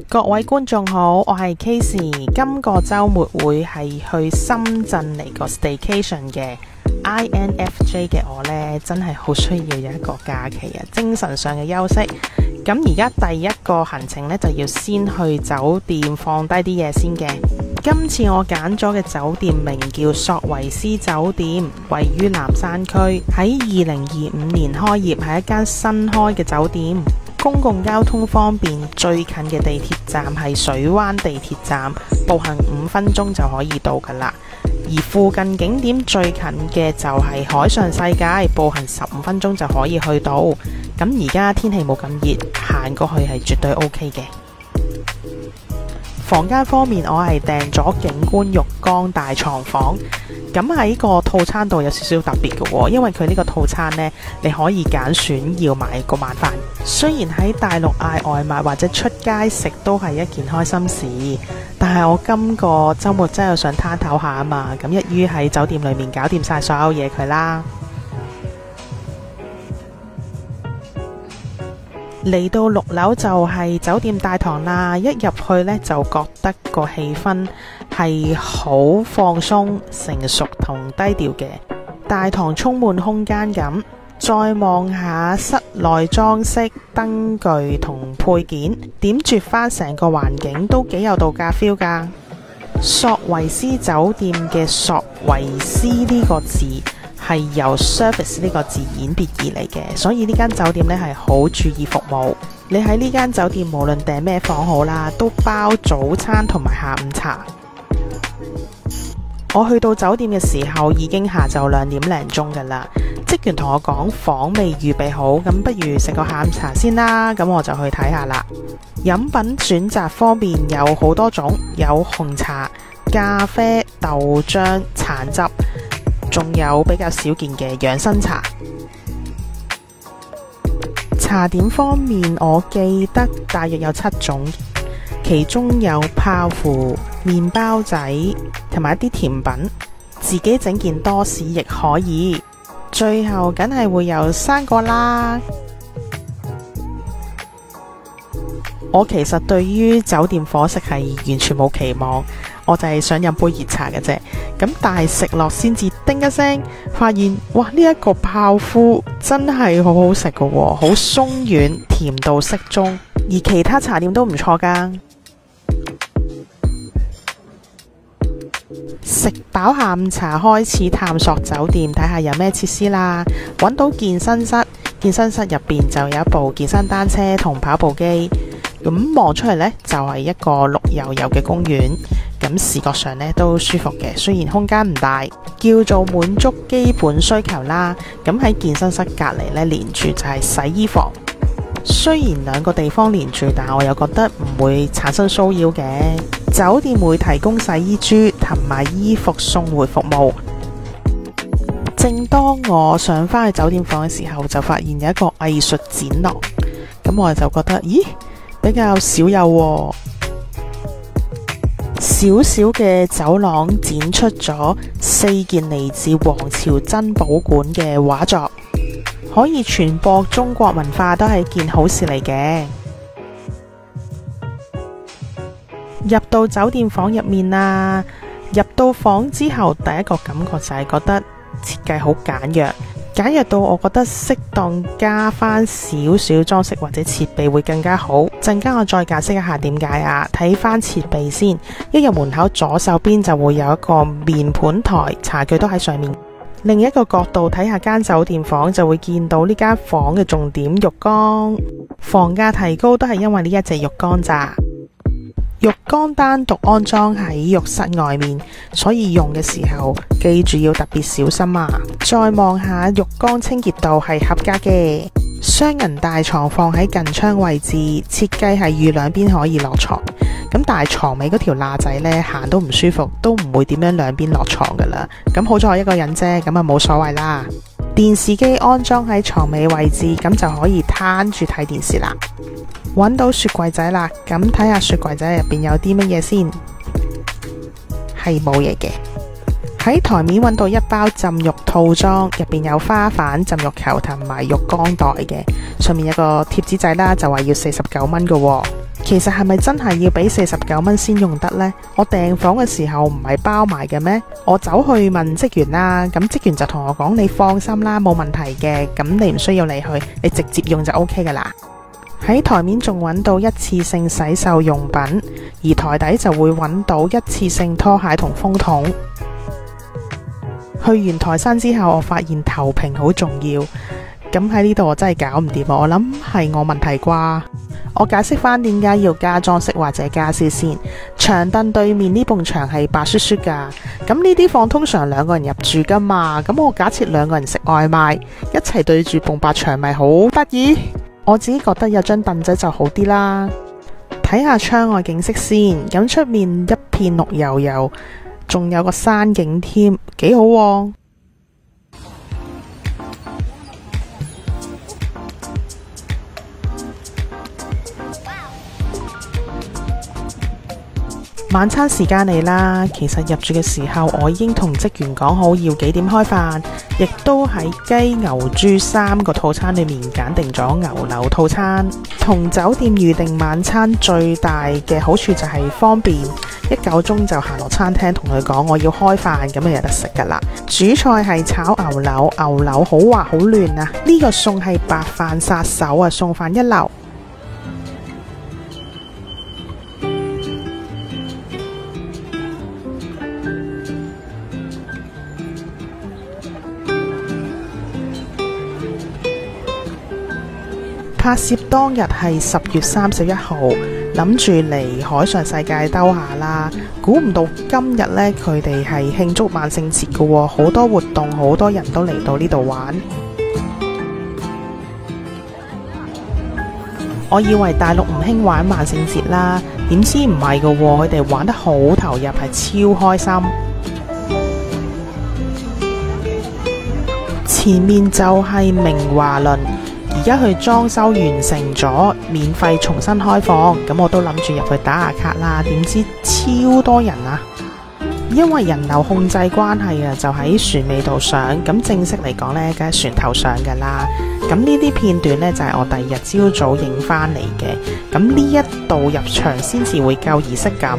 各位觀眾好，我係 Casey， 今個週末會係去深圳嚟個 staycation 嘅 INFJ 嘅我呢，真係好需要有一個假期啊，精神上嘅休息。咁而家第一個行程呢，就要先去酒店放低啲嘢先嘅。今次我揀咗嘅酒店名叫索維斯酒店，位於南山區，喺2025年開業，係一間新開嘅酒店。公共交通方面，最近嘅地鐵站係水灣地鐵站，步行5分鐘就可以到㗎喇。而附近景點最近嘅就係海上世界，步行15分鐘就可以去到。咁而家天氣冇咁熱，行過去係絕對 OK 嘅。房間方面，我係訂咗景觀浴缸大床房。咁喺個套餐度有少少特別嘅喎，因為佢呢個套餐呢，你可以揀選要買個晚飯。雖然喺大陸嗌外賣或者出街食都係一件開心事，但係我今個週末真係想攤唞下啊嘛，咁一於喺酒店裏面搞掂晒所有嘢佢啦。嚟到6樓就係酒店大堂啦，一入去呢，就覺得個氣氛係好放鬆、成熟同低調嘅。大堂充滿空間感，再望下室內裝飾、燈具同配件，點綴翻成個環境都幾有度假 feel 㗎。索維斯酒店嘅索維斯呢個字係由 service 呢個字演變而嚟嘅，所以呢間酒店呢係好注意服務。你喺呢間酒店無論訂咩房好啦，都包早餐同埋下午茶。我去到酒店嘅時候已經下晝2點零鐘㗎啦，職員同我講房未預備好，咁不如食個下午茶先啦，咁我就去睇下啦。飲品選擇方面有好多種，有紅茶、咖啡、豆漿、橙汁，仲有比較少見嘅養生茶。茶點方面我記得大約有7種，其中有泡芙、麵包仔同埋一啲甜品，自己整件多士亦可以。最後梗係會有生果啦。我其實對於酒店伙食係完全冇期望，我就係想飲杯熱茶嘅啫。咁但係食落先至叮一聲，發現哇，呢一個泡芙真係好好食嘅喎，好鬆軟，甜度適中，而其他茶點都唔錯㗎。食飽下午茶，開始探索酒店，睇下有咩設施啦。揾到健身室，健身室入邊就有一部健身單車同跑步機。咁望出嚟呢，就係一個綠油油嘅公園，咁視覺上呢都舒服嘅。雖然空間唔大，叫做滿足基本需求啦。咁喺健身室隔離呢，連住就係洗衣房。雖然兩個地方連住，但我又覺得唔會產生騷擾嘅。酒店會提供洗衣珠同埋衣服送回服務。正當我上返去酒店房嘅時候，就發現有一個藝術展廊，咁我就覺得，咦，比較少有喎。小小嘅走廊展出咗4件嚟自皇朝珍寶館嘅畫作，可以傳播中國文化都係件好事嚟嘅。入到酒店房入面啦，入到房之後，第一個感覺就係覺得設計好簡約。簡約到我覺得適當加翻少少裝飾或者設備會更加好。陣間我再解釋一下點解啊。睇翻設備先，一入門口左手邊就會有一個面盤台，茶具都喺上面。另一個角度睇下間酒店房，就會見到呢間房嘅重點浴缸。房價提高都係因為呢一隻浴缸咋。浴缸單獨安裝喺浴室外面，所以用嘅時候記住要特別小心啊！再望下浴缸清潔度係合格嘅。雙人大床放喺近窗位置，設計係預兩邊可以落床。咁但係床尾嗰條罅仔呢，行都唔舒服，都唔會點樣兩邊落床噶啦。咁好彩我一個人啫，咁啊冇所謂啦。電視機安裝喺床尾位置，咁就可以攤住睇電視啦。揾到雪櫃仔啦，咁睇下雪櫃仔入邊有啲乜嘢先，係冇嘢嘅。喺台面揾到一包浸浴套裝，入邊有花瓣、浸浴球同埋浴缸袋嘅，上面有個貼紙仔啦，就話要49蚊嘅。其實係咪真係要俾49蚊先用得呢？我訂房嘅時候唔係包埋嘅咩？我走去問職員啦，咁職員就同我講：你放心啦，冇問題嘅，咁你唔需要你去，你直接用就 OK 噶啦。喺台面仲揾到一次性洗漱用品，而台底就會揾到一次性拖鞋同風筒。去完台山之後，我發現頭屏好重要，咁喺呢度我真係搞唔掂，我諗係我問題啩。我解釋翻點解要加裝飾或者家私先。長凳對面呢埲牆係白雪雪噶，咁呢啲房通常兩個人入住噶嘛，咁我假設兩個人食外賣，一齊對住埲白牆咪好得意。我自己覺得有張凳仔就好啲啦。睇下窗外景色先，咁出面一片綠油油，仲有個山景添，幾好喎。晚餐時間嚟啦，其實入住嘅時候我已經同職員講好要幾點開飯，亦都喺雞、牛、豬3個套餐裏面揀定咗牛柳套餐。同酒店預訂晚餐最大嘅好處就係方便，一夠鐘就行落餐廳同佢講我要開飯，咁就有得食噶啦。主菜係炒牛柳，牛柳好滑好嫩啊！呢個餸係白飯殺手啊，餸飯一流。拍攝當日係10月31號，諗住嚟海上世界兜下啦。估唔到今日呢，佢哋係慶祝萬聖節嘅喎，好多活動，好多人都嚟到呢度玩。我以為大陸唔興玩萬聖節啦，點知唔係嘅喎，佢哋玩得好投入，係超開心。前面就係明華輪。而家佢裝修完成咗，免費重新開放，咁我都諗住入去打下卡啦。點知超多人啊！因為人流控制關係啊，就喺船尾度上。咁正式嚟講呢，梗係船頭上噶啦。咁呢啲片段呢，就係我第二日朝早影翻嚟嘅。咁呢一度入場先至會夠儀式感。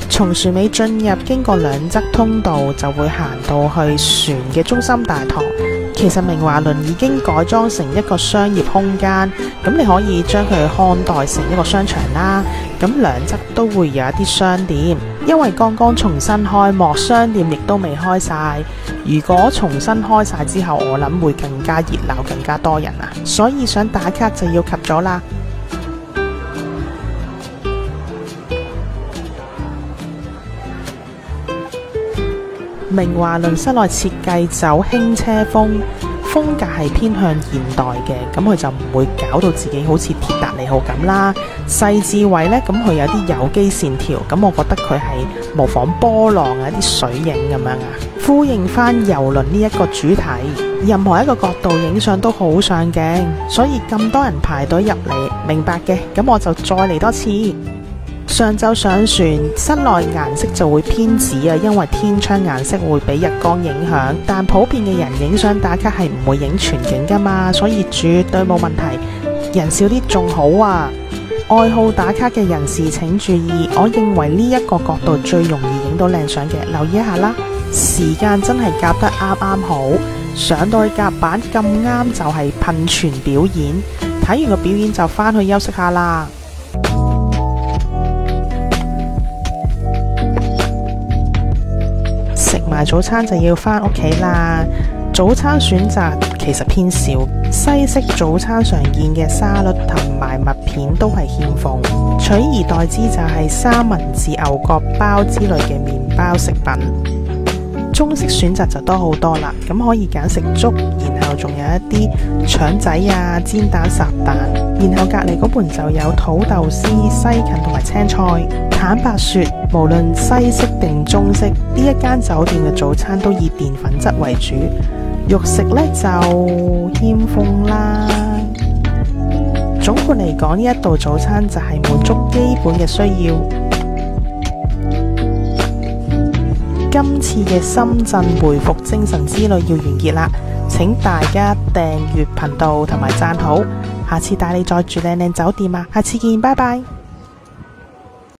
從船尾進入，經過2側通道，就會行到去船嘅中心大堂。其實明華輪已經改裝成一個商業空間，咁你可以將佢看待成一個商場啦。咁2側都會有一啲商店，因為剛剛重新開幕，商店亦都未開晒。如果重新開晒之後，我諗會更加熱鬧，更加多人啊！所以想打卡就要及咗啦。明華輪室內設計走輕車風，風格係偏向現代嘅，咁佢就唔會搞到自己好似鐵達尼號咁啦。細緻位呢，咁佢有啲有機線條，咁我覺得佢係模仿波浪啊，一啲水影咁樣啊，呼應翻郵輪呢一個主題。任何一個角度影相都好上鏡，所以咁多人排隊入嚟，明白嘅。咁我就再嚟多次。上晝上船，室內顏色就會偏紫啊，因為天窗顏色會俾日光影響。但普遍嘅人影相打卡係唔會影全景噶嘛，所以絕對冇問題。人少啲仲好啊。愛好打卡嘅人士請注意，我認為呢一個角度最容易影到靚相嘅，留意一下啦。時間真係夾得啱啱好，上到去甲板咁啱就係噴泉表演。睇完個表演就返去休息下啦。食埋早餐就要返屋企啦。早餐選擇其實偏少，西式早餐常見嘅沙律同埋麥片都係欠奉，取而代之就係三文治、牛角包之類嘅麵包食品。中式選擇就多好多啦，咁可以揀食粥，然後後仲有一啲腸仔啊、煎蛋烚蛋，然後隔離嗰盤就有土豆絲、西芹同埋青菜。坦白說，無論西式定中式，呢一間酒店嘅早餐都以澱粉質為主，肉食呢就欠奉啦。總括嚟講，呢一道早餐就係滿足基本嘅需要。今次嘅深圳回復精神之旅要完結啦，請大家訂閱頻道同埋讚好，下次帶你再住靚靚酒店啊！下次見，拜拜。